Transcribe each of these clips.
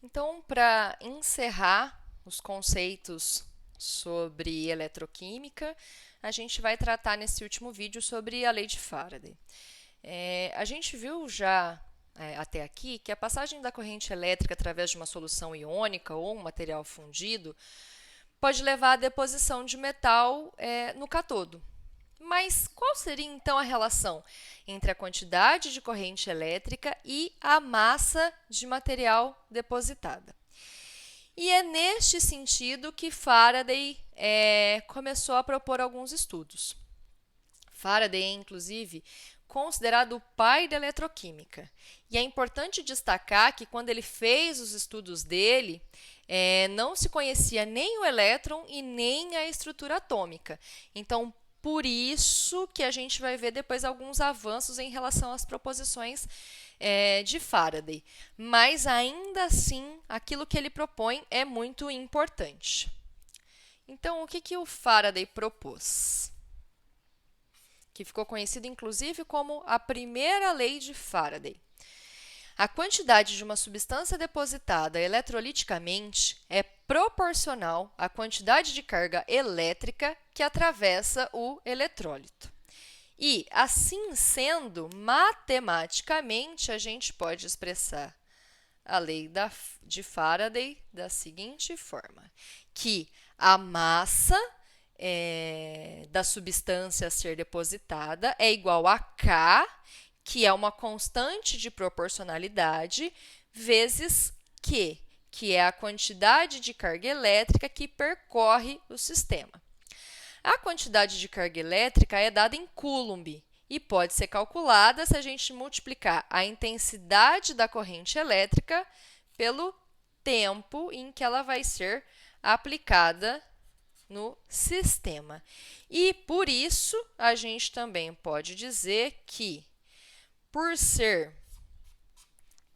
Então, para encerrar os conceitos sobre eletroquímica, a gente vai tratar nesse último vídeo sobre a lei de Faraday. A gente viu já até aqui que a passagem da corrente elétrica através de uma solução iônica ou um material fundido pode levar à deposição de metal no cátodo. Mas qual seria então a relação entre a quantidade de corrente elétrica e a massa de material depositada? E é neste sentido que Faraday começou a propor alguns estudos. Faraday é, inclusive, considerado o pai da eletroquímica. E é importante destacar que, quando ele fez os estudos dele, não se conhecia nem o elétron e nem a estrutura atômica. Então, por isso que a gente vai ver depois alguns avanços em relação às proposições de Faraday. Mas, ainda assim, aquilo que ele propõe é muito importante. Então, o que o Faraday propôs? Que ficou conhecido inclusive como a primeira lei de Faraday. A quantidade de uma substância depositada eletroliticamente é proporcional à quantidade de carga elétrica que atravessa o eletrólito. E, assim sendo, matematicamente, a gente pode expressar a lei de Faraday da seguinte forma, que a massa da substância a ser depositada é igual a K, que é uma constante de proporcionalidade, vezes Q, que é a quantidade de carga elétrica que percorre o sistema. A quantidade de carga elétrica é dada em Coulomb e pode ser calculada se a gente multiplicar a intensidade da corrente elétrica pelo tempo em que ela vai ser aplicada no sistema. E, por isso, a gente também pode dizer que, por ser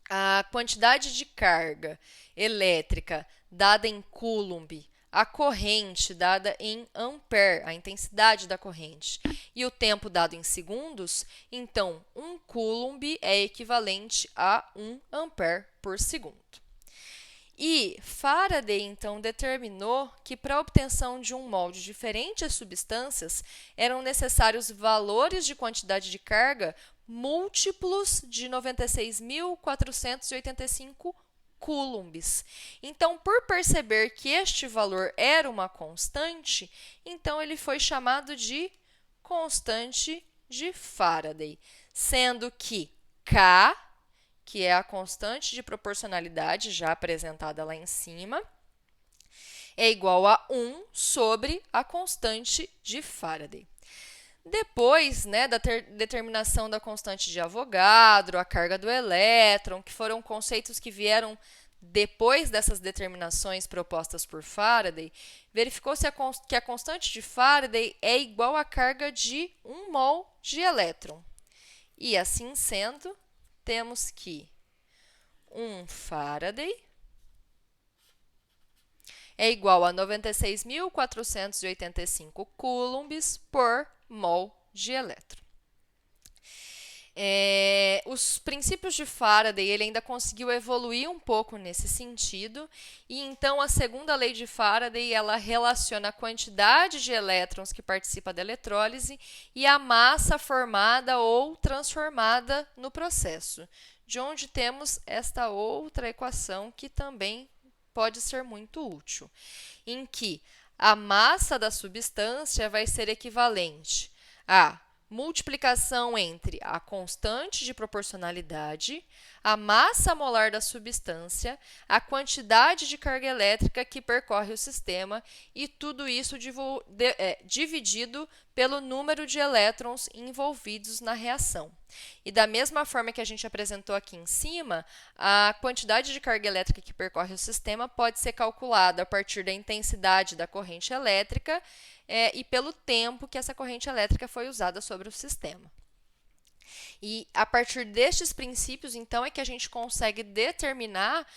a quantidade de carga elétrica dada em Coulomb, a corrente dada em ampere, a intensidade da corrente, e o tempo dado em segundos, então 1 Coulomb é equivalente a 1 ampere por segundo. E Faraday, então, determinou que, para a obtenção de um molde de diferentes substâncias, eram necessários valores de quantidade de carga múltiplos de 96.485 coulombs. Então, por perceber que este valor era uma constante, então ele foi chamado de constante de Faraday, sendo que K, que é a constante de proporcionalidade já apresentada lá em cima, é igual a 1 sobre a constante de Faraday. Depois da determinação da constante de Avogadro, a carga do elétron, que foram conceitos que vieram depois dessas determinações propostas por Faraday, verificou-se que a constante de Faraday é igual à carga de 1 mol de elétron. E, assim sendo, temos que 1 Faraday é igual a 96.485 coulombs por mol de elétron. Os princípios de Faraday ele ainda conseguiu evoluir um pouco nesse sentido, e então a segunda lei de Faraday ela relaciona a quantidade de elétrons que participa da eletrólise e a massa formada ou transformada no processo, de onde temos esta outra equação que também pode ser muito útil, em que a massa da substância vai ser equivalente a multiplicação entre a constante de proporcionalidade, a massa molar da substância, a quantidade de carga elétrica que percorre o sistema e tudo isso dividido pelo número de elétrons envolvidos na reação. E da mesma forma que a gente apresentou aqui em cima, a quantidade de carga elétrica que percorre o sistema pode ser calculada a partir da intensidade da corrente elétrica e pelo tempo que essa corrente elétrica foi usada sobre o sistema. E a partir destes princípios, então, é que a gente consegue determinar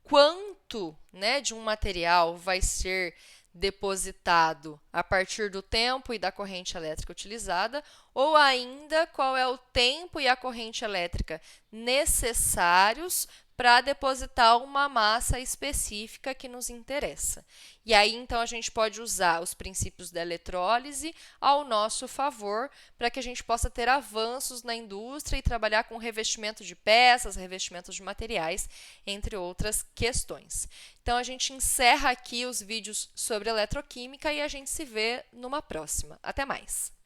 quanto de um material vai ser depositado a partir do tempo e da corrente elétrica utilizada, ou ainda qual é o tempo e a corrente elétrica necessários para depositar uma massa específica que nos interessa. E aí, então, a gente pode usar os princípios da eletrólise ao nosso favor para que a gente possa ter avanços na indústria e trabalhar com revestimento de peças, revestimento de materiais, entre outras questões. Então, a gente encerra aqui os vídeos sobre eletroquímica e a gente se vê numa próxima. Até mais!